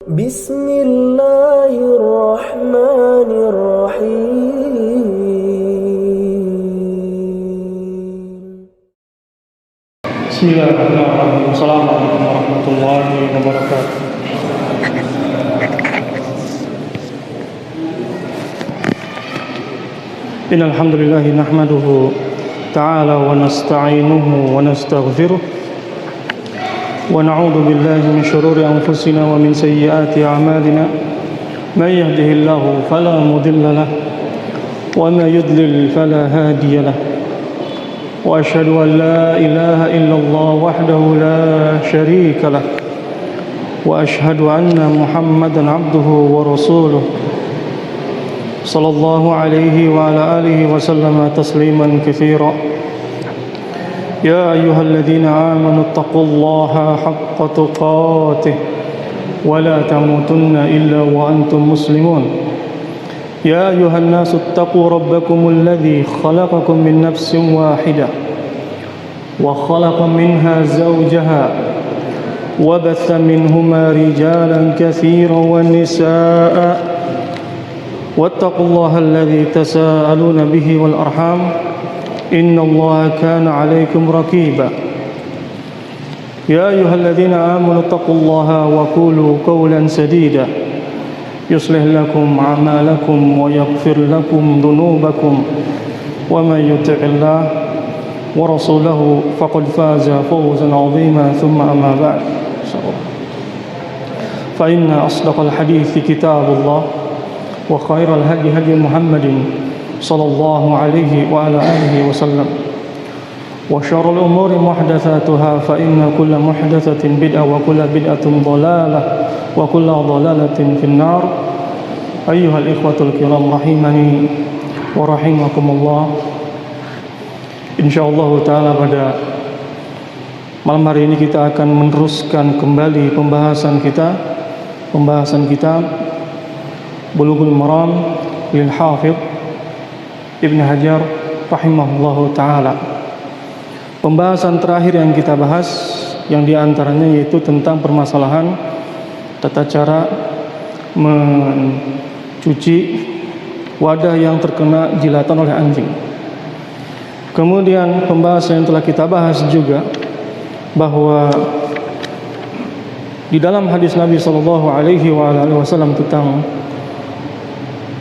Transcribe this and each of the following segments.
Bismillahirrahmanirrahim. Bismillahirrahmanirrahim. Assalamualaikum warahmatullahi wabarakatuh. Innal hamdalillah nahmaduhu ta'ala wa nasta'inuhu wa nastaghfiruh wa na'udzu billahi min shururi anfusina wa min sayyiati a'malina. May yahdihillahu fala mudilla lahu wa may yudlil fala hadiya lahu. وأشهد أن لا إله إلا الله وحده لا شريك له وأشهد أن محمدا عبده ورسوله صلى الله عليه وعلى آله وسلم تسليما كثيرا. يا أيها الذين آمنوا اتقوا الله حق تقاته ولا تموتن إلا وأنتم مسلمون. يا أيها الناس اتقوا ربكم الذي خلقكم من نفس واحدة وخلق منها زوجها وبث منهما رجالا كثيرا ونساء واتقوا الله الذي تساءلون به والأرحام إن الله كان عليكم رقيبا. يا أيها الذين آمنوا اتقوا الله وقولوا قولا سديدا يصلح لكم أعمالكم ويغفر لكم ذنوبكم ومن يطع الله ورسوله فقد فاز فوزا عظيما. ثم أما بعد فإن أصدق الحديث كتاب الله وخير الهدي هدي محمد صلى الله عليه وعلى آله وسلم وشر الأمور محدثاتها فإن كل محدثة بدعة وكل بدعة ضلالة وكل ضلالة في النار. أيها الإخوة الكرام رحمني ورحمكم الله. InsyaAllah ta'ala pada malam hari ini kita akan meneruskan kembali pembahasan kita Bulughul Maram lil Hafidh Ibn Hajar rahimahullahu ta'ala. Pembahasan terakhir yang kita bahas yang diantaranya yaitu tentang permasalahan tata cara mencuci wadah yang terkena jilatan oleh anjing. Kemudian pembahasan yang telah kita bahas juga bahwa di dalam hadis Nabi sallallahu alaihi wasallam tentang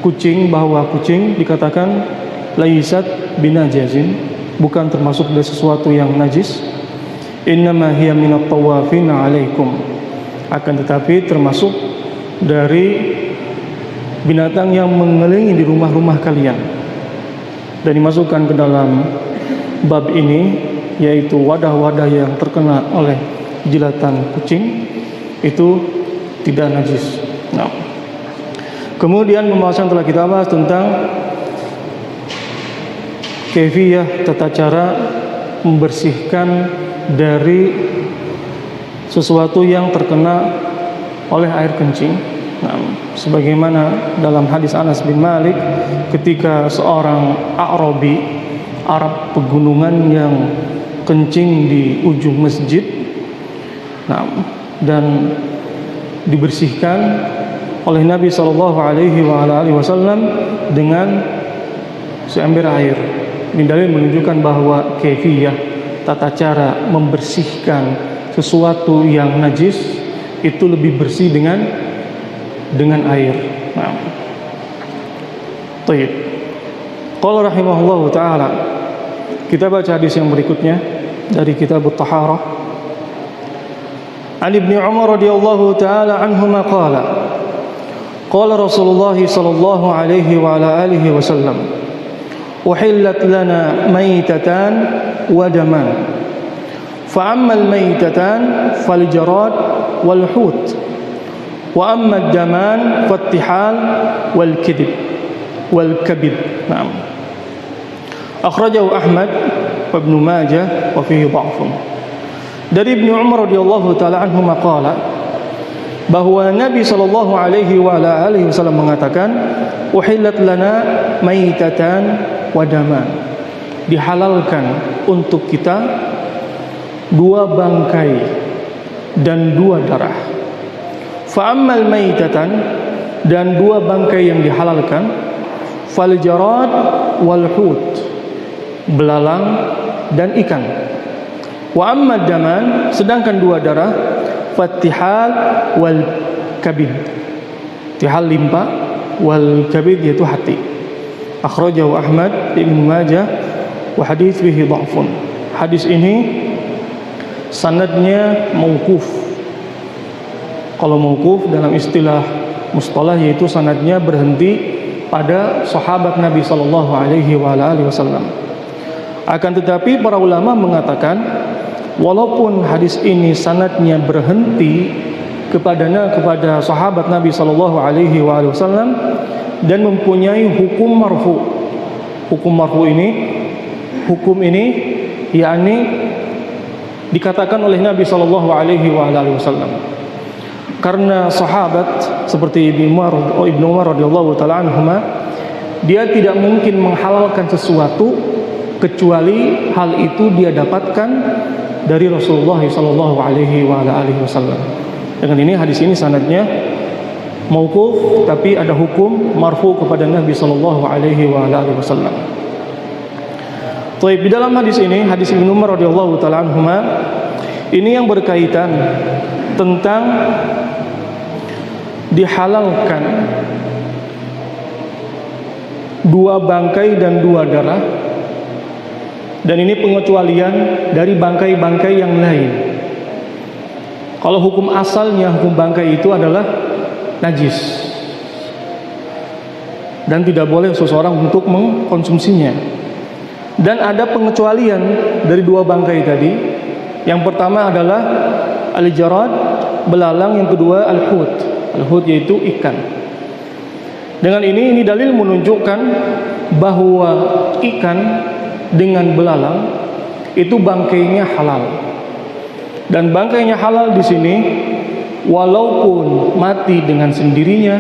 kucing, bahwa kucing dikatakan laisat binajazin, bukan termasuk dari sesuatu yang najis. Innama hiya minat tawafin alaikum, akan tetapi termasuk dari binatang yang mengelilingi di rumah-rumah kalian, dan dimasukkan ke dalam bab ini yaitu wadah-wadah yang terkena oleh jilatan kucing itu tidak najis. Nah, kemudian pembahasan telah kita bahas tentang kaifiyah, tata cara membersihkan dari sesuatu yang terkena oleh air kencing. Nah, sebagaimana dalam hadis Anas bin Malik ketika seorang A'rabi, Arab pegunungan yang kencing di ujung masjid, nah, dan dibersihkan oleh Nabi sallallahu alaihi wasallam dengan seember air. Ini dalil menunjukkan bahwa kaifiyah, tata cara membersihkan sesuatu yang najis itu lebih bersih dengan air. Nah, baik. Qala rahimahullahu taala, kita baca hadis yang berikutnya dari kitab At-Taharah. An Ibnu Umar radhiyallahu taala anhuma qala qala Rasulullah sallallahu alaihi wa ala alihi wasallam uhillat lana maytatan wa daman fa amma al-maytatan fal jarad wal hut wa amma ad-daman fattihal wal kidib wal kabid. Naam. Akhrajahu Ahmad wa Ibnu Majah wa fihi dha'fun. Dari Ibnu Umar radhiyallahu taala anhu maqala, bahwa Nabi sallallahu alaihi wa ala alihi wasallam mengatakan uhillat lana maitatan wa daman, dihalalkan untuk kita dua bangkai dan dua darah. Fa ammal maitatan, dan dua bangkai yang dihalalkan, fal jarad wal hut, belalang dan ikan. Wa amma daman, sedangkan dua darah, fattihal wal kabid, tihal limpa, wal kabid yaitu hati. Akhrajahu Ahmad, Ibnu Majah, wa hadits fihi dha'fun. Hadis ini sanadnya mauquf. Kalau mauquf dalam istilah mustalah yaitu sanadnya berhenti pada sahabat Nabi sallallahu alaihi wasallam. Akan tetapi para ulama mengatakan walaupun hadis ini sanadnya berhenti kepada sahabat Nabi sallallahu alaihi wasallam dan mempunyai hukum marfu. Hukum marfu ini, hukum ini yakni dikatakan oleh Nabi sallallahu alaihi wasallam. Karena sahabat seperti Ibnu Umar radhiyallahu taala anhuma, dia tidak mungkin menghalalkan sesuatu kecuali hal itu dia dapatkan dari Rasulullah sallallahu alaihi wasallam. Dengan ini hadis ini sanadnya mauquf tapi ada hukum marfu kepada Nabi sallallahu alaihi wasallam. Baik, di dalam hadis ini, hadis Ibnu Umar radhiyallahu taala anhuma, ini yang berkaitan tentang dihalalkan dua bangkai dan dua darah, dan ini pengecualian dari bangkai-bangkai yang lain. Kalau hukum asalnya, hukum bangkai itu adalah najis dan tidak boleh seseorang untuk mengkonsumsinya. Dan ada pengecualian dari dua bangkai tadi. Yang pertama adalah al-jarad, belalang. Yang kedua al-hut. Al-hut yaitu ikan. Dengan ini dalil menunjukkan bahwa ikan dengan belalang itu bangkainya halal. Dan bangkainya halal di sini walaupun mati dengan sendirinya,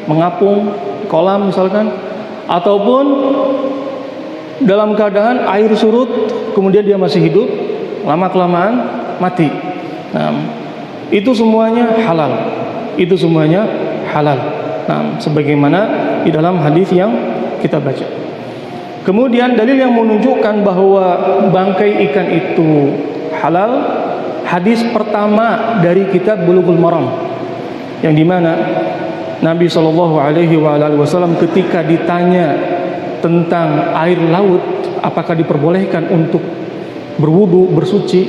mengapung kolam misalkan, ataupun dalam keadaan air surut kemudian dia masih hidup, lama-kelamaan mati. Nah, itu semuanya halal. Itu semuanya halal. Nah, sebagaimana di dalam hadis yang kita baca. Kemudian dalil yang menunjukkan bahwa bangkai ikan itu halal, hadis pertama dari kitab Bulughul Maram, yang dimana Nabi Shallallahu Alaihi Wasallam ketika ditanya tentang air laut, apakah diperbolehkan untuk berwudu, bersuci,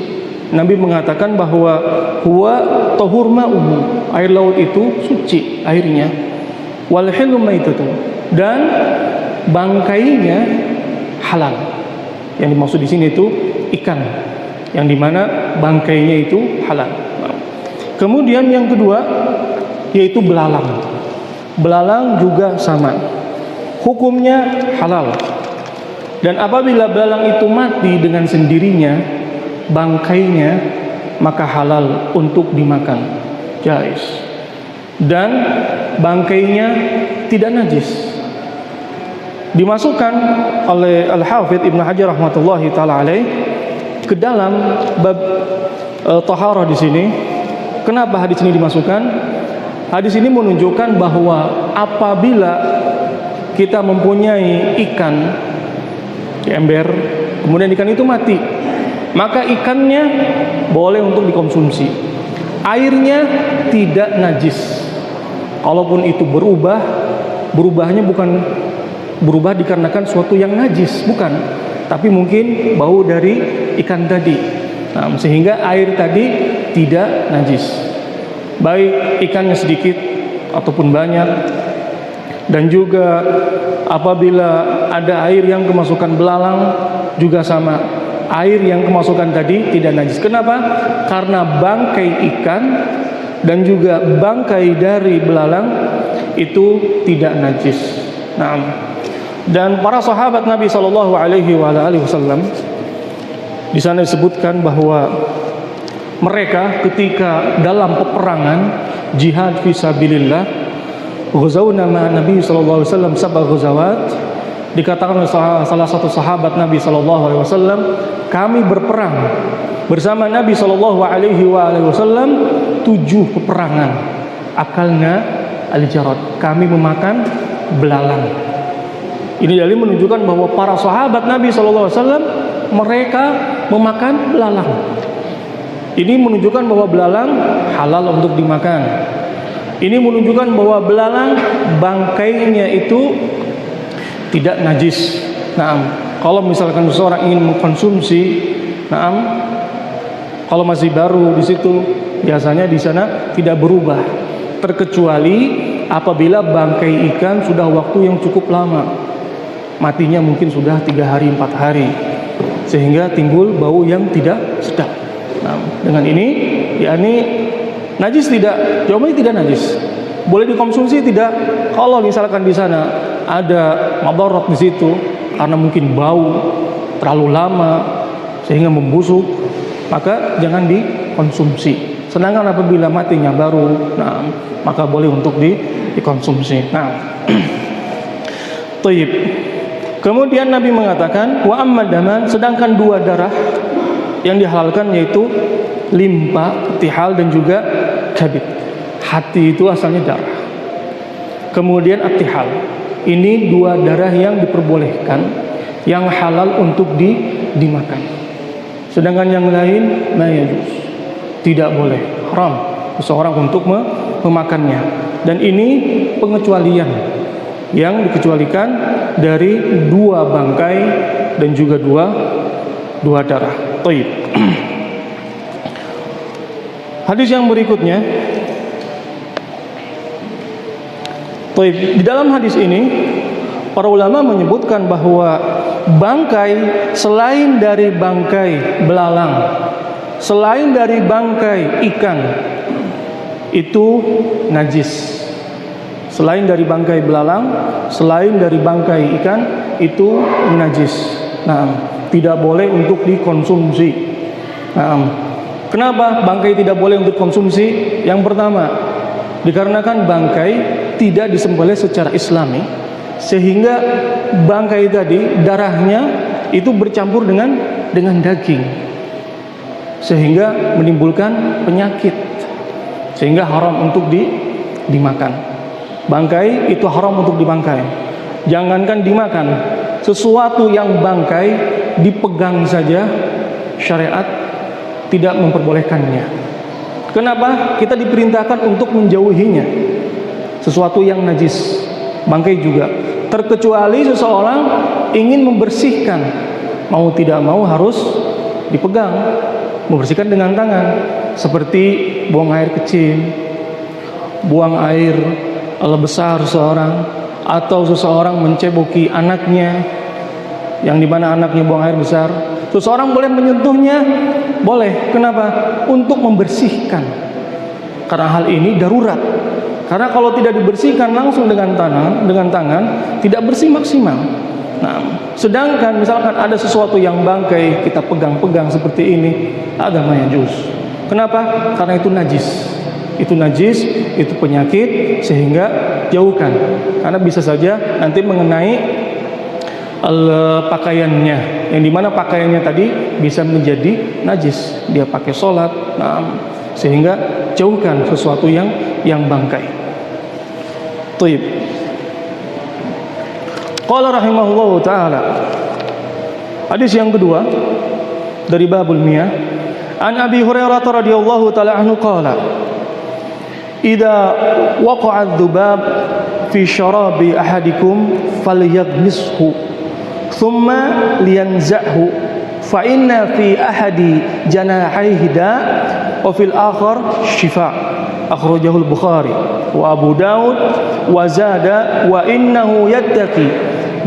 Nabi mengatakan bahwa huwa tahur ma'uhu, air laut itu suci airnya, wal hilu maitatu, dan bangkainya halal. Yang dimaksud di sini itu ikan, yang dimana bangkainya itu halal. Kemudian yang kedua yaitu belalang. Belalang juga sama, hukumnya halal. Dan apabila belalang itu mati dengan sendirinya, bangkainya, maka halal untuk dimakan, jais. Dan bangkainya tidak najis. Dimasukkan oleh Al-Hafidz Ibnu Hajar rahmatullahi taala alaih ke dalam bab taharah di sini. Kenapa hadis ini dimasukkan? Hadis ini menunjukkan bahwa apabila kita mempunyai ikan di ember, kemudian ikan itu mati, maka ikannya boleh untuk dikonsumsi. Airnya tidak najis. Kalaupun itu berubahnya bukan berubah dikarenakan suatu yang najis, bukan, tapi mungkin bau dari ikan tadi. Nah, sehingga air tadi tidak najis, baik ikannya sedikit ataupun banyak. Dan juga apabila ada air yang kemasukan belalang juga sama, air yang kemasukan tadi tidak najis. Kenapa? Karena bangkai ikan dan juga bangkai dari belalang itu tidak najis. Nah, dan para sahabat Nabi Shallallahu Alaihi Wasallam di sana disebutkan bahwa mereka ketika dalam peperangan jihad fisabilillah, ghazawna ma Nabi sallallahu alaihi wasallam sab'a ghazawat, dikatakan oleh salah satu sahabat Nabi sallallahu alaihi wasallam, kami berperang bersama Nabi sallallahu alaihi wasallam 7 peperangan. akalna al-jarad, kami memakan belalang. Ini dalil menunjukkan bahwa para sahabat Nabi SAW mereka memakan belalang. Ini menunjukkan bahwa belalang halal untuk dimakan. Ini menunjukkan bahwa belalang bangkainya itu tidak najis. Kalau misalkan seseorang ingin mengkonsumsi, kalau masih baru di situ, biasanya di sana tidak berubah, terkecuali apabila bangkai ikan sudah waktu yang cukup lama, matinya mungkin sudah 3 hari 4 hari, sehingga timbul bau yang tidak sedap. Dengan ini, yakni najis tidak? Jawabannya tidak najis. Boleh dikonsumsi tidak? Kalau misalkan di sana ada madarat di situ, karena mungkin bau terlalu lama sehingga membusuk, maka jangan dikonsumsi. Sedangkan apabila matinya baru, maka boleh untuk dikonsumsi. Thayyib. Kemudian Nabi mengatakan wa amma daman, sedangkan 2 darah yang dihalalkan yaitu limpa, tihal dan juga kabid. Hati itu asalnya darah. Kemudian at-tihal. Ini 2 darah yang diperbolehkan, yang halal untuk dimakan. Sedangkan yang lain mayajuz, tidak boleh, haram seseorang untuk memakannya. Dan ini pengecualian yang dikecualikan dari 2 bangkai dan juga 2 darah. Thayyib. Hadis yang berikutnya. Di dalam hadis ini para ulama menyebutkan bahwa bangkai selain dari bangkai belalang, selain dari bangkai ikan itu najis. Selain dari bangkai belalang, selain dari bangkai ikan itu najis. Tidak boleh untuk dikonsumsi. Kenapa bangkai tidak boleh untuk konsumsi? Yang pertama, dikarenakan bangkai tidak disembelih secara islami, sehingga bangkai tadi darahnya itu bercampur dengan daging, sehingga menimbulkan penyakit, sehingga haram untuk dimakan. Bangkai itu haram untuk dibangkai. Jangankan dimakan, sesuatu yang bangkai dipegang saja syariat tidak memperbolehkannya. Kenapa? Kita diperintahkan untuk menjauhinya. Sesuatu yang najis, bangkai juga. Terkecuali seseorang ingin membersihkan, mau tidak mau harus dipegang, membersihkan dengan tangan. Seperti buang air kecil, buang air besar seseorang, atau seseorang menceboki anaknya, yang dimana anaknya buang air besar. Seseorang boleh menyentuhnya, boleh. Kenapa? Untuk membersihkan. Karena hal ini darurat. Karena kalau tidak dibersihkan langsung dengan tangan tidak bersih maksimal. Sedangkan misalkan ada sesuatu yang bangkai kita pegang-pegang seperti ini, agamanya juz. Kenapa? Karena itu najis. Itu najis, itu penyakit, sehingga jauhkan. Karena bisa saja nanti mengenai pakaiannya, yang dimana pakaiannya tadi bisa menjadi najis. Dia pakai sholat, sehingga jauhkan sesuatu yang bangkai. Thayyib. Qala rahimahullahu ta'ala. Hadis yang kedua dari babul miyah, an Abi Hurairah radhiyallahu ta'ala anhu qala, idza waqa'a adh-dhubab fi syarabi ahadikum falyaghmishu thumma liyanza'hu fa inna fi ahadi janahaihi da wa fil akhar shifa. Akhrajahu al-Bukhari wa Abu Daud wa zada wa innahu yattaqi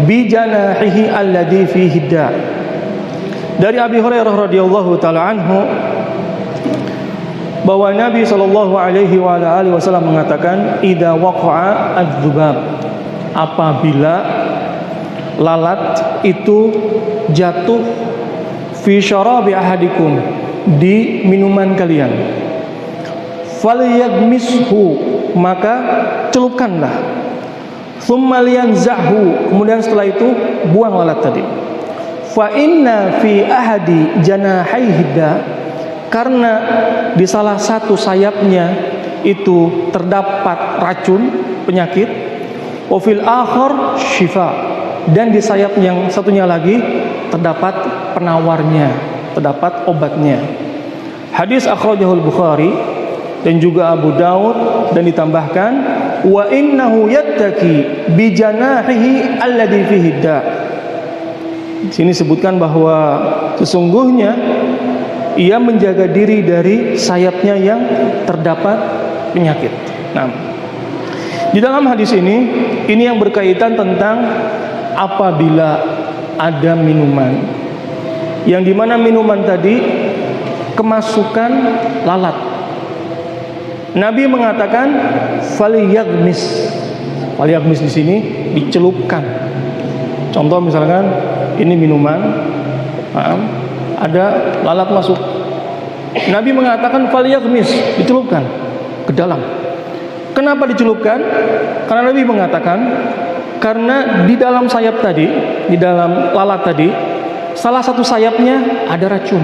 bi janahihi alladhi fihi da. Dari Abi Hurairah radhiyallahu taala anhu bahwa Nabi sallallahu alaihi wa alihi wasallam mengatakan, idza waqa'a adz-dzubab, apabila lalat itu jatuh fi syarabi ahadikum, di minuman kalian, falyagmishu, maka celupkanlah, thumma liyanzahu, kemudian setelah itu buang lalat tadi. Fa inna fi ahadi janahaihi da, karena di salah satu sayapnya itu terdapat racun, penyakit, wa fil akhar syifa, dan di sayap yang satunya lagi terdapat penawarnya, terdapat obatnya. Hadis akhrajahul Bukhari dan juga Abu Daud, dan ditambahkan wa innahu yattaki bi janahihi alladhi fihi da. Di sini sebutkan bahwa sesungguhnya ia menjaga diri dari sayapnya yang terdapat penyakit. Nah, di dalam hadis ini yang berkaitan tentang apabila ada minuman yang dimana minuman tadi kemasukan lalat. Nabi mengatakan falyaghmis. Falyaghmis di sini dicelupkan. Contoh misalkan ini minuman, ada lalat masuk. Nabi mengatakan falyaghmis, dicelupkan ke dalam. Kenapa dicelupkan? Karena Nabi mengatakan karena di dalam sayap tadi, di dalam lalat tadi, salah satu sayapnya ada racun.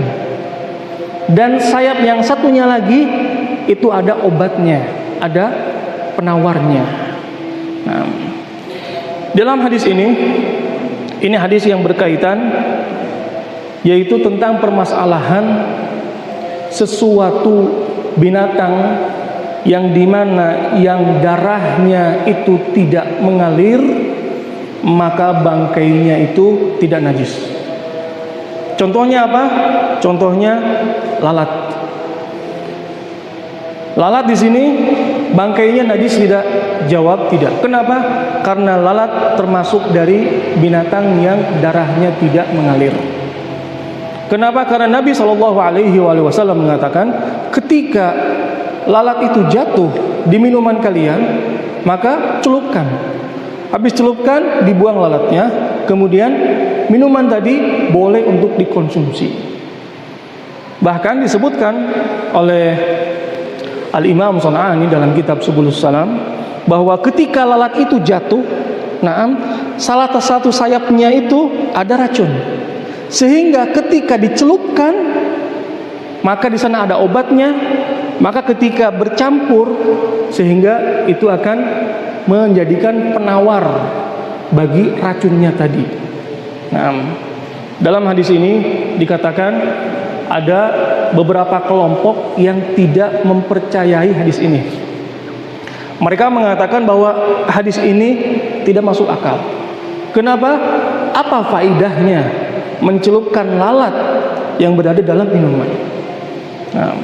Dan sayap yang satunya lagi itu ada obatnya, ada penawarnya. Nah, dalam hadis ini hadis yang berkaitan yaitu tentang permasalahan sesuatu binatang yang dimana yang darahnya itu tidak mengalir, maka bangkainya itu tidak najis. Contohnya apa? Contohnya lalat. Lalat di sini bangkainya najis tidak? Jawab tidak. Kenapa? Karena lalat termasuk dari binatang yang darahnya tidak mengalir. Kenapa? Karena Nabi SAW mengatakan ketika lalat itu jatuh di minuman kalian, maka celupkan. Habis celupkan, dibuang lalatnya. Kemudian minuman tadi boleh untuk dikonsumsi. Bahkan disebutkan oleh Al-Imam Shon'ani dalam kitab Subulus Salam bahwa ketika lalat itu jatuh, salah satu sayapnya itu ada racun. Sehingga ketika dicelupkan, maka di sana ada obatnya, maka ketika bercampur sehingga itu akan menjadikan penawar bagi racunnya tadi. Nah, dalam hadis ini dikatakan ada beberapa kelompok yang tidak mempercayai hadis ini. Mereka mengatakan bahwa hadis ini tidak masuk akal. Kenapa? Apa faidahnya mencelupkan lalat yang berada dalam minuman? Nah,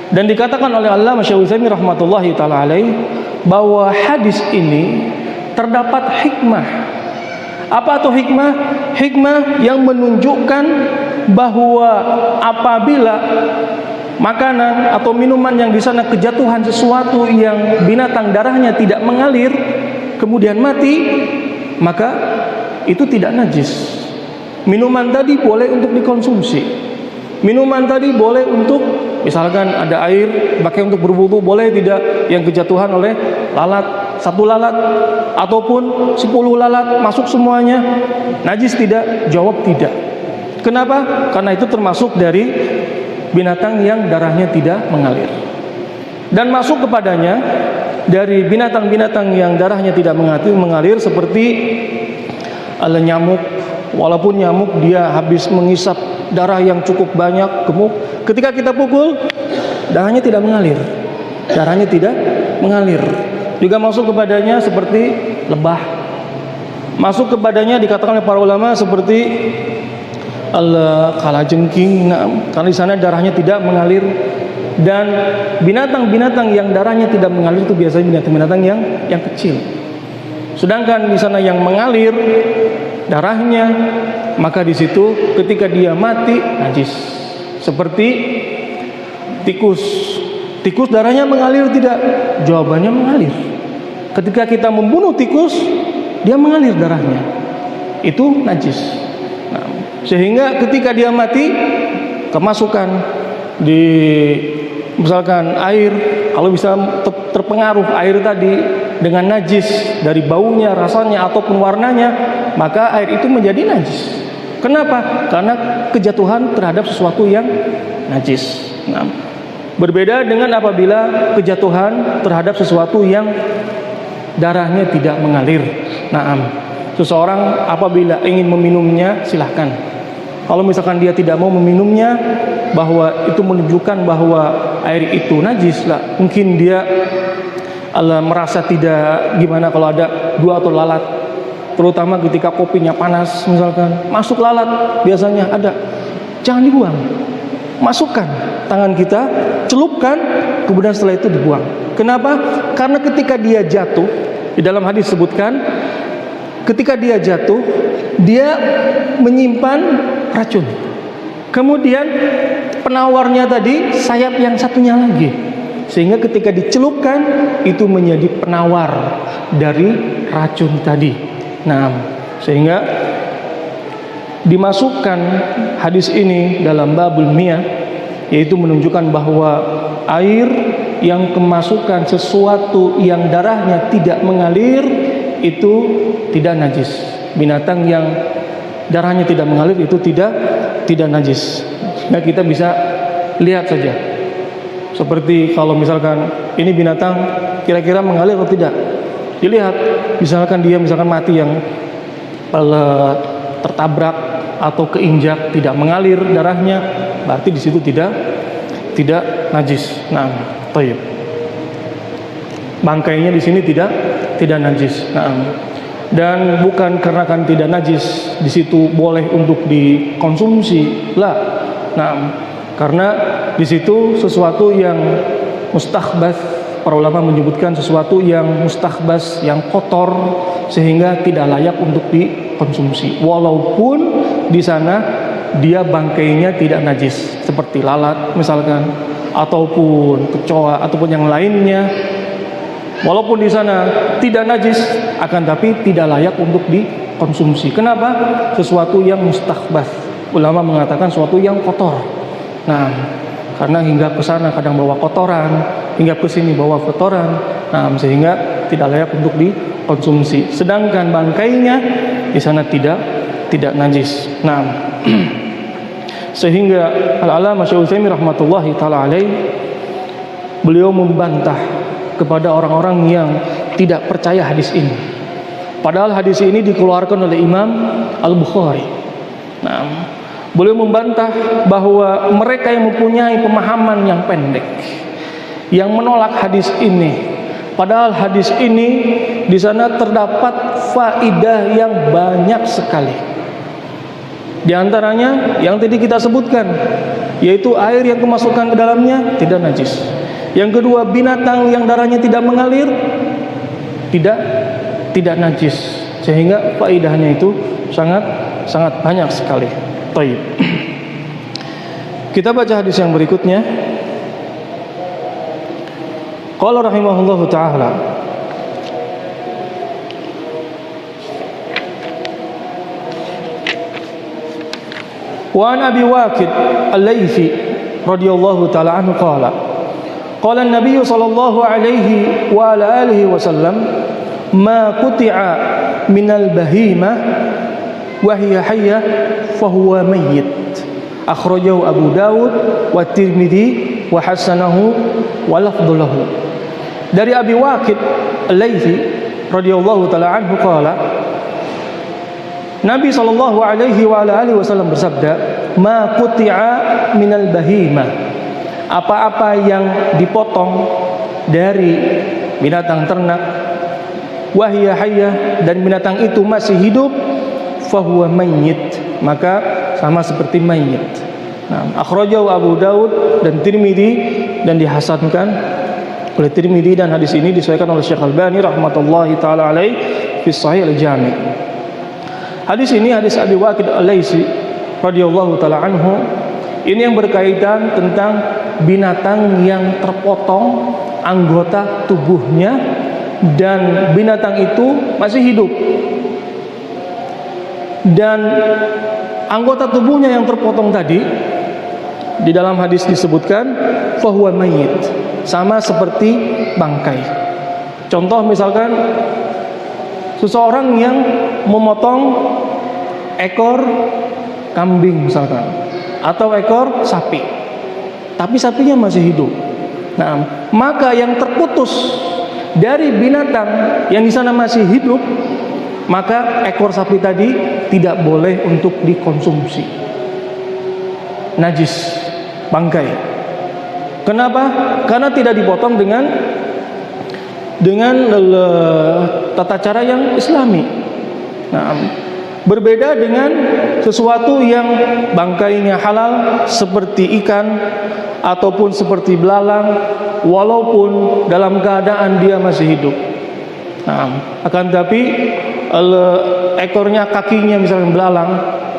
dan dikatakan oleh Allamah Syekh Utsaimin rahmatullahi taala alaih bahwa hadis ini terdapat hikmah. Apa itu hikmah? Hikmah yang menunjukkan bahwa apabila makanan atau minuman yang di sana kejatuhan sesuatu yang binatang darahnya tidak mengalir kemudian mati, maka itu tidak najis. Minuman tadi boleh untuk dikonsumsi. Minuman tadi boleh untuk misalkan ada air pakai untuk berwudu, boleh tidak yang kejatuhan oleh lalat, satu lalat ataupun 10 lalat masuk semuanya najis tidak? Jawab tidak. Kenapa? Karena itu termasuk dari binatang yang darahnya tidak mengalir. Dan masuk kepadanya dari binatang-binatang yang darahnya tidak mengalir seperti nyamuk. Walaupun nyamuk dia habis mengisap darah yang cukup banyak, gemuk, ketika kita pukul darahnya tidak mengalir. Darahnya tidak mengalir. Juga masuk kepadanya seperti lebah. Masuk kepadanya dikatakan oleh para ulama seperti kalajengking, karena di sana darahnya tidak mengalir. Dan binatang-binatang yang darahnya tidak mengalir itu biasanya binatang-binatang yang kecil. Sedangkan di sana yang mengalir darahnya, maka di situ ketika dia mati najis. Seperti tikus. Tikus darahnya mengalir tidak? Jawabannya mengalir. Ketika kita membunuh tikus, dia mengalir darahnya. Itu najis. Nah, sehingga ketika dia mati, kemasukan di misalkan air, kalau bisa terpengaruh air tadi dengan najis dari baunya, rasanya ataupun warnanya, maka air itu menjadi najis. Kenapa? Karena kejatuhan terhadap sesuatu yang najis. Nah, Berbeda dengan apabila kejatuhan terhadap sesuatu yang darahnya tidak mengalir. Naam. Seseorang apabila ingin meminumnya, silahkan. Kalau misalkan dia tidak mau meminumnya, bahwa itu menunjukkan bahwa air itu najis lah. Mungkin dia merasa tidak gimana kalau ada dua atau lalat, terutama ketika kopinya panas misalkan, masuk lalat biasanya ada. Jangan dibuang. Masukkan tangan kita, celupkan, kemudian setelah itu dibuang. Kenapa? Karena ketika dia jatuh, di dalam hadis sebutkan, ketika dia jatuh, dia menyimpan racun. Kemudian penawarnya tadi sayap yang satunya lagi, sehingga ketika dicelupkan itu menjadi penawar dari racun tadi. Nah, sehingga dimasukkan hadis ini dalam babul miyah, yaitu menunjukkan bahwa air yang kemasukan sesuatu yang darahnya tidak mengalir itu tidak najis. Binatang yang darahnya tidak mengalir itu tidak najis. Nah, kita bisa lihat saja. Seperti kalau misalkan ini binatang kira-kira mengalir atau tidak. Dilihat, misalkan dia mati yang tertabrak atau keinjak, tidak mengalir darahnya, berarti di situ tidak najis. Nah, thayyib. Bangkainya di sini tidak najis. Nah, dan bukan karena kan tidak najis di situ boleh untuk dikonsumsi lah. Nah, karena di situ sesuatu yang mustahbats, para ulama menyebutkan sesuatu yang mustahbats, yang kotor, sehingga tidak layak untuk dikonsumsi. Walaupun di sana dia bangkainya tidak najis, seperti lalat misalkan, ataupun kecoa, ataupun yang lainnya. Walaupun di sana tidak najis, akan tapi tidak layak untuk dikonsumsi. Kenapa? Sesuatu yang mustahbats. Ulama mengatakan sesuatu yang kotor. Nah, karena hingga ke sana kadang bawa kotoran, hingga ke sini bawa kotoran, nah, sehingga tidak layak untuk dikonsumsi. Sedangkan bangkainya di sana tidak najis. Nah, sehingga Al-Allamah Syekh Utsaimin rahmatullahi taala alaih, beliau membantah kepada orang-orang yang tidak percaya hadis ini. Padahal hadis ini dikeluarkan oleh Imam Al-Bukhari. Nah, beliau membantah bahwa mereka yang mempunyai pemahaman yang pendek, yang menolak hadis ini. Padahal hadis ini di sana terdapat faidah yang banyak sekali. Di antaranya yang tadi kita sebutkan, yaitu air yang kemasukan ke dalamnya tidak najis. Yang kedua, binatang yang darahnya tidak mengalir tidak najis. Sehingga faidahnya itu sangat banyak sekali. Baik. Kita baca hadis yang berikutnya. Qala rahimahullahu taala, wa an Abi Waqid Al-Laythi radhiyallahu taala anhu qala qala an-nabiy sallallahu alaihi wa ala alihi wasallam ma quti'a minal bahimah wa hiya hayyah fa huwa mayyit. Akhrajahu Abu Dawud wa Tirmidzi wa hasanahu wa lafdhu lahu. Dari Abi Waqid Al-Laythi radhiyallahu taala anhu qala, Nabi sallallahu alaihi wa ala alihi wasallam bersabda, ma quti'a minal bahimah, apa-apa yang dipotong dari binatang ternak, wahiyya hayyah, dan binatang itu masih hidup, fahuwa mayyit, maka sama seperti mayyit. Nah, akhrajahu Abu Dawud dan Tirmidzi, dan dihasankan oleh Tirmidzi, dan hadis ini disesuaikan oleh Syekh Al-Albani rahmatullahi taala alaih fi Sahih Al-Jami'. Hadis ini hadis Abi Waqid Al-Laythi radhiyallahu taala anhu, ini yang berkaitan tentang binatang yang terpotong anggota tubuhnya dan binatang itu masih hidup, dan anggota tubuhnya yang terpotong tadi di dalam hadis disebutkan fahuwa mayyit, sama seperti bangkai. Contoh misalkan seseorang yang memotong ekor kambing misalkan, atau ekor sapi, tapi sapinya masih hidup, Nah, maka yang terputus dari binatang yang di sana masih hidup, maka ekor sapi tadi tidak boleh untuk dikonsumsi. Najis, bangkai. Kenapa? Karena tidak dipotong dengan tata cara yang Islami. Nah, berbeda dengan sesuatu yang bangkainya halal seperti ikan ataupun seperti belalang, walaupun dalam keadaan dia masih hidup. Nah, akan tapi ekornya, kakinya misalnya belalang,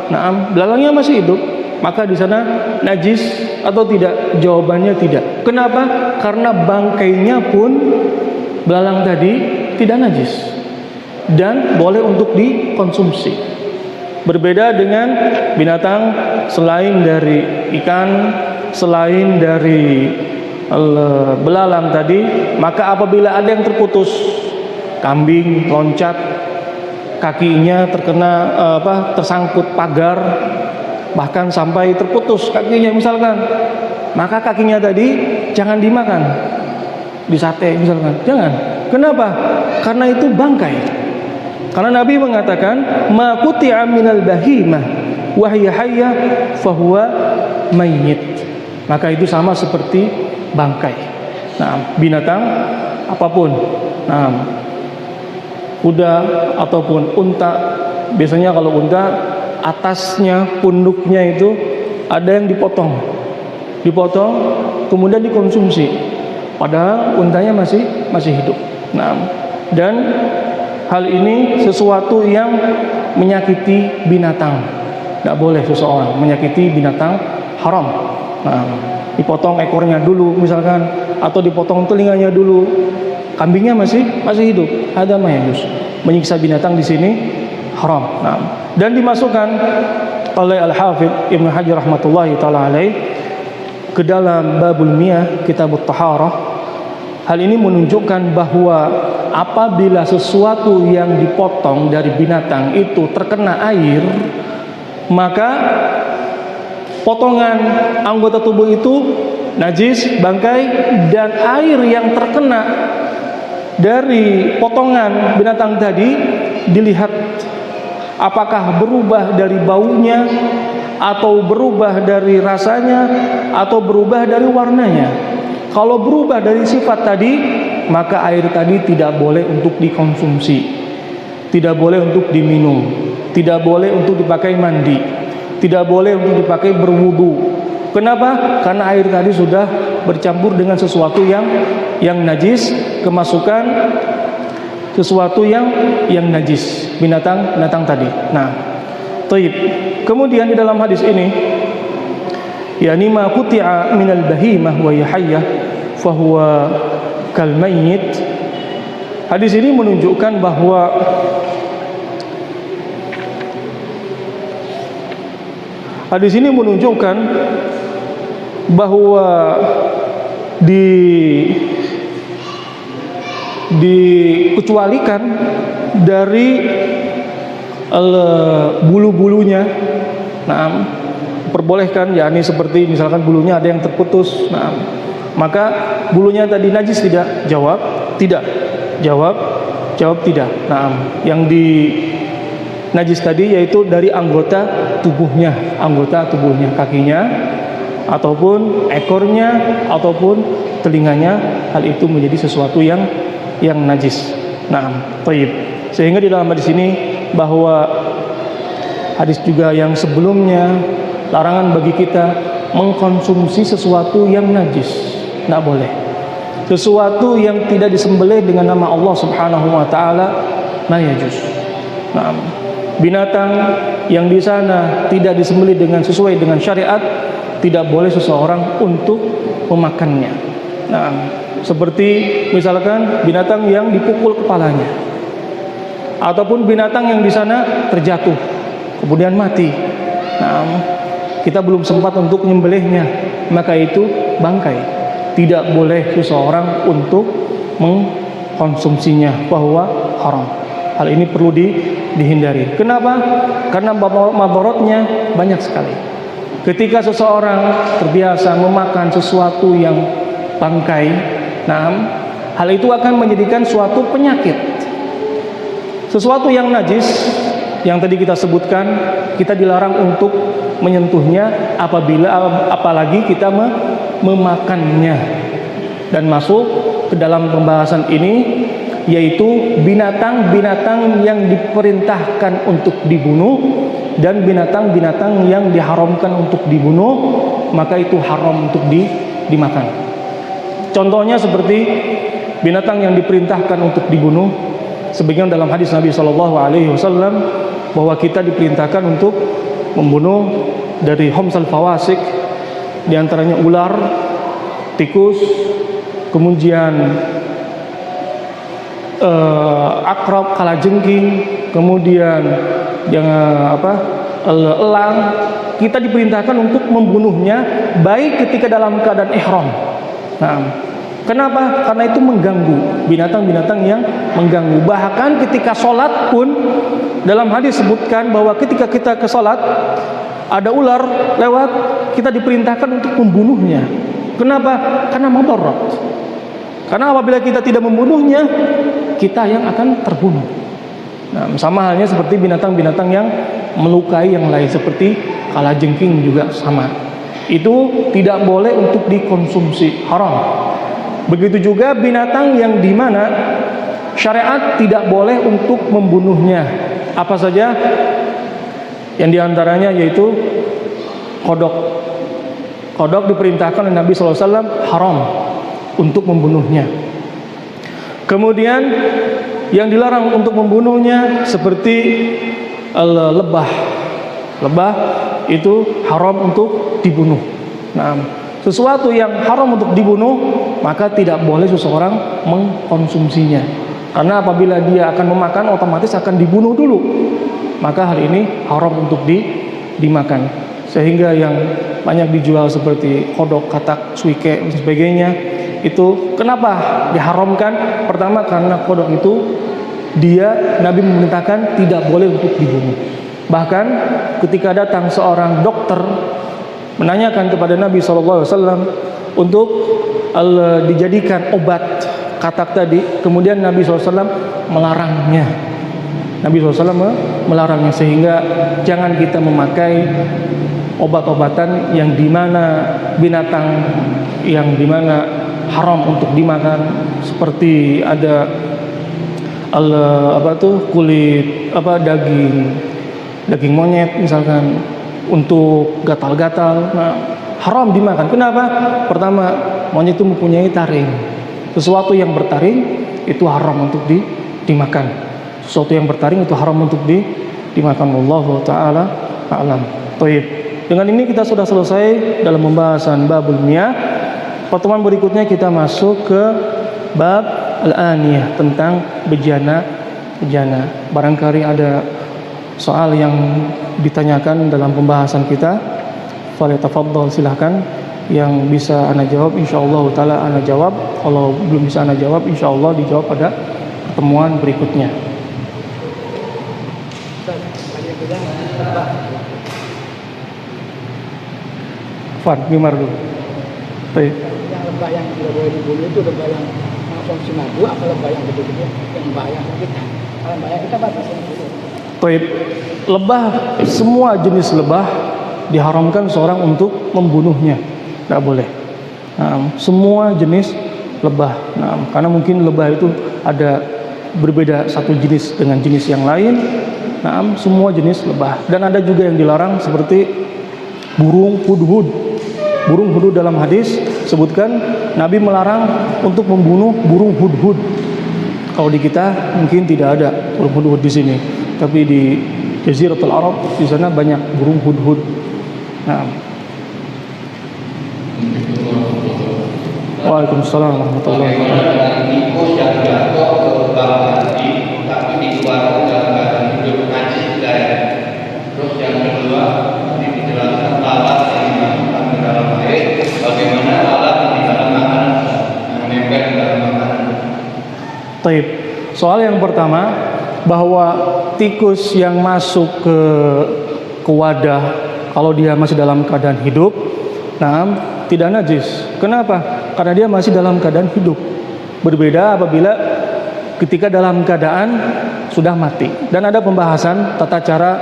nah belalangnya masih hidup, maka di sana najis atau tidak? Jawabannya tidak. Kenapa? Karena bangkainya pun belalang tadi tidak najis dan boleh untuk dikonsumsi. Berbeda dengan binatang selain dari ikan, selain dari belalang tadi, maka apabila ada yang terputus, kambing loncat, kakinya terkena tersangkut pagar, bahkan sampai terputus kakinya misalkan, maka kakinya tadi jangan dimakan, disate misalkan, jangan. Kenapa? Karena itu bangkai. Karena Nabi mengatakan, ma quti'a minal bahimah wa hiya hayyah fahuwa mayyit. Maka itu sama seperti bangkai. Nah, binatang apapun, nah, kuda ataupun unta, biasanya kalau unta atasnya, punduknya itu ada yang dipotong, kemudian dikonsumsi, padahal untanya masih hidup. Nah, dan hal ini sesuatu yang menyakiti binatang. Tidak boleh seseorang menyakiti binatang, haram. Nah, dipotong ekornya dulu misalkan, atau dipotong telinganya dulu. Kambingnya masih hidup. Ada mayus. Menyiksa binatang di sini haram. Nah, dan dimasukkan oleh Al-Hafidz Ibnu Hajar rahmatullahi taala alaih ke dalam Babul Miyah, Kitabut Taharah. Hal ini menunjukkan bahwa apabila sesuatu yang dipotong dari binatang itu terkena air, maka potongan anggota tubuh itu najis, bangkai, dan air yang terkena dari potongan binatang tadi dilihat apakah berubah dari baunya, atau berubah dari rasanya, atau berubah dari warnanya. Kalau berubah dari sifat tadi, maka air tadi tidak boleh untuk dikonsumsi, tidak boleh untuk diminum, tidak boleh untuk dipakai mandi, tidak boleh untuk dipakai berwudu. Kenapa? Karena air tadi sudah bercampur dengan sesuatu yang najis, kemasukan sesuatu yang najis, binatang tadi. Nah, taib. Kemudian di dalam hadis ini, yakni ma quti'a minal bahimah wa yahayyah fahuwa kal mayyit. Hadis ini menunjukkan bahwa dikecualikan dari bulu-bulunya. Nah, perbolehkan, yakni seperti misalkan bulunya ada yang terputus. Nah, maka bulunya tadi najis tidak? Jawab tidak. Jawab tidak. Nah, yang di najis tadi yaitu dari anggota tubuhnya, kakinya ataupun ekornya ataupun telinganya, hal itu menjadi sesuatu yang najis. Nah, taib. Sehingga di dalam hadis ini, bahwa hadis juga yang sebelumnya, larangan bagi kita mengkonsumsi sesuatu yang najis, tidak boleh. Sesuatu yang tidak disembelih dengan nama Allah Subhanahu wa taala, la yajuz. Nah, binatang yang di sana tidak disembelih sesuai dengan syariat, tidak boleh seseorang untuk memakannya. Nah, seperti misalkan binatang yang dipukul kepalanya, ataupun binatang yang di sana terjatuh kemudian mati. Nah, kita belum sempat untuk menyembelihnya, maka itu bangkai. Tidak boleh seseorang untuk mengkonsumsinya, bahwa haram. Hal ini perlu dihindari. Kenapa? Karena madharatnya banyak sekali. Ketika seseorang terbiasa memakan sesuatu yang bangkai. Nah, hal itu akan menjadikan suatu penyakit. Sesuatu yang najis yang tadi kita sebutkan, kita dilarang untuk menyentuhnya apalagi kita memakannya. Dan masuk ke dalam pembahasan ini yaitu binatang-binatang yang diperintahkan untuk dibunuh dan binatang-binatang yang diharamkan untuk dibunuh, maka itu haram untuk dimakan. Contohnya seperti binatang yang diperintahkan untuk dibunuh, sebagaimana dalam hadis Nabi SAW bahwa kita diperintahkan untuk membunuh dari homsal fawasik, diantaranya ular, tikus, kemudian akrab, kalajengking, kemudian elang. Kita diperintahkan untuk membunuhnya baik ketika dalam keadaan ihram. Nah, kenapa? Karena itu mengganggu, binatang-binatang yang mengganggu. Bahkan ketika sholat pun dalam hadis sebutkan bahwa ketika kita ke sholat ada ular lewat, kita diperintahkan untuk membunuhnya. Kenapa? Karena mudarat. Karena apabila kita tidak membunuhnya, kita yang akan terbunuh. Nah, sama halnya seperti binatang-binatang yang melukai yang lain, seperti kalajengking juga sama. Itu tidak boleh untuk dikonsumsi, haram. Begitu juga binatang yang dimana syariat tidak boleh untuk membunuhnya. Apa saja? Yang diantaranya yaitu kodok. Kodok diperintahkan oleh Nabi SAW haram untuk membunuhnya. Kemudian yang dilarang untuk membunuhnya seperti lebah. Lebah itu haram untuk dibunuh. Nah, sesuatu yang haram untuk dibunuh, maka tidak boleh seseorang mengkonsumsinya. Karena apabila dia akan memakan, otomatis akan dibunuh dulu. Maka hal ini haram untuk dimakan. Sehingga yang banyak dijual seperti kodok, katak, suike, dan sebagainya, itu kenapa diharamkan? Pertama karena kodok itu Nabi memerintahkan tidak boleh untuk dibunuh. Bahkan ketika datang seorang dokter menanyakan kepada Nabi SAW untuk dijadikan obat katak tadi, kemudian Nabi SAW melarangnya. Nabi SAW melarangnya, sehingga jangan kita memakai obat-obatan yang dimana binatang yang dimana haram untuk dimakan, seperti ada kulit daging monyet misalkan untuk gatal-gatal. Nah, haram dimakan. Kenapa? Pertama, monyet itu mempunyai taring. Sesuatu yang bertaring itu haram untuk dimakan. Sesuatu yang bertaring itu haram untuk dimakan. Wallahu taala a'lam. Baik. Dengan ini kita sudah selesai dalam pembahasan babul miyah. Pertemuan berikutnya kita masuk ke bab al-aniyah, tentang bejana. Barangkali ada soal yang ditanyakan dalam pembahasan kita, falyatafaddal, silahkan. Yang bisa ana jawab insyaallah taala ana jawab. Kalau belum bisa ana jawab, insyaallah dijawab pada pertemuan berikutnya. Fad, gimana dulu? Baik. Yang lebah yang tidak boleh dibunuh itu lebah yang mengkonsumsi madu, apa lebah yang betul-betul yang bahaya kita? Kalau bahaya kita batasin dulu. Baik. Lebah, semua jenis lebah diharamkan seorang untuk membunuhnya. Tidak boleh. Nah, semua jenis lebah. Nah, karena mungkin lebah itu ada berbeda satu jenis dengan jenis yang lain. Nah, semua jenis lebah. Dan ada juga yang dilarang seperti burung hudhud. Burung hudhud dalam hadis sebutkan Nabi melarang untuk membunuh burung hudhud. Kalau di kita mungkin tidak ada burung hudhud di sini, tapi di Jaziratul Arab di sana banyak burung hudhud. Nah. Waalaikumsalam warahmatullahi wabarakatuh. Tikus yang jatuh ke lubang mati tapi dikeluarkan dalam keadaan hidup, najis tidak ya? Terus yang kedua dijelaskan lalat yang dimasukkan ke dalam air, bagaimana lalat yang di dalam makanan yang nempel di dalam makanan? Taib. Soal yang pertama, bahwa tikus yang masuk ke wadah kalau dia masih dalam keadaan hidup, nah, tidak najis. Kenapa? Karena dia masih dalam keadaan hidup. Berbeda apabila ketika dalam keadaan sudah mati. Dan ada pembahasan tata cara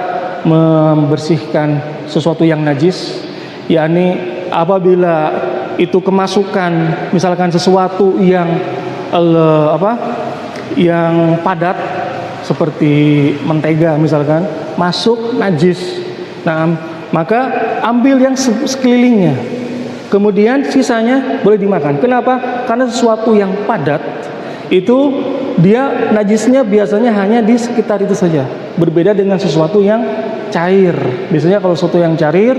membersihkan sesuatu yang najis, yakni apabila itu kemasukan misalkan sesuatu yang yang padat seperti mentega misalkan masuk najis. Nah, maka ambil yang sekelilingnya. Kemudian sisanya boleh dimakan. Kenapa? Karena sesuatu yang padat itu dia najisnya biasanya hanya di sekitar itu saja. Berbeda dengan sesuatu yang cair. Biasanya kalau sesuatu yang cair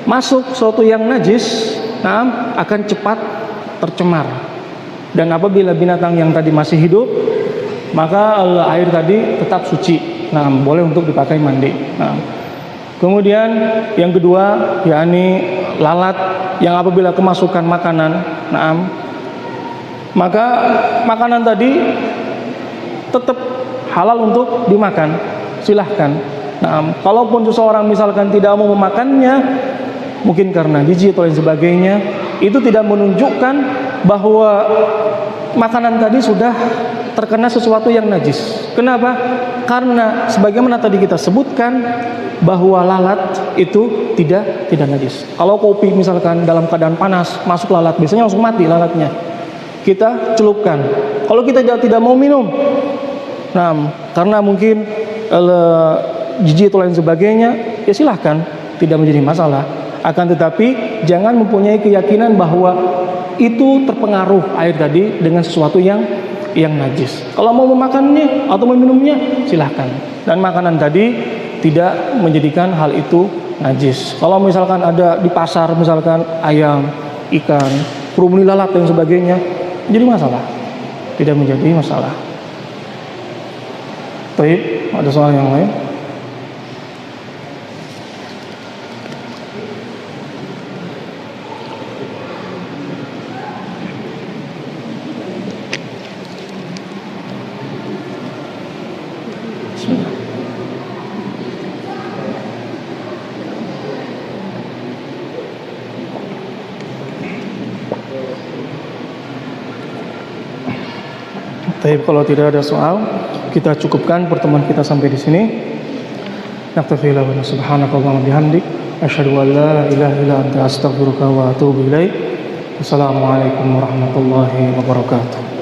masuk sesuatu yang najis, nah, akan cepat tercemar. Dan apabila binatang yang tadi masih hidup, maka air tadi tetap suci. Nah, boleh untuk dipakai mandi. Nah, kemudian yang kedua, yakni lalat yang apabila kemasukan makanan, nah, maka makanan tadi tetap halal untuk dimakan. Silahkan. Nah, kalaupun seseorang misalkan tidak mau memakannya, mungkin karena jijik atau lain sebagainya, itu tidak menunjukkan bahwa makanan tadi sudah terkena sesuatu yang najis. Kenapa? Karena sebagaimana tadi kita sebutkan bahwa lalat itu tidak najis. Kalau kopi misalkan dalam keadaan panas masuk lalat, biasanya langsung mati lalatnya. Kita celupkan. Kalau kita tidak mau minum, nah, karena mungkin jijik atau lain sebagainya, ya silahkan, tidak menjadi masalah. Akan tetapi jangan mempunyai keyakinan bahwa itu terpengaruh air tadi dengan sesuatu yang najis. Kalau mau memakannya atau meminumnya, silahkan. Dan makanan tadi tidak menjadikan hal itu najis. Kalau misalkan ada di pasar misalkan ayam, ikan, kerumuni lalat dan sebagainya, jadi masalah. Tidak menjadi masalah. Baik, ada soal yang lain? Baik, kalau tidak ada soal, kita cukupkan pertemuan kita sampai di sini. Naktafi ila wa subhanakallahumma bihamdik asyhadu an la ilaha illa anta astaghfiruka wa atubu ilaik. Wassalamualaikum warahmatullahi wabarakatuh.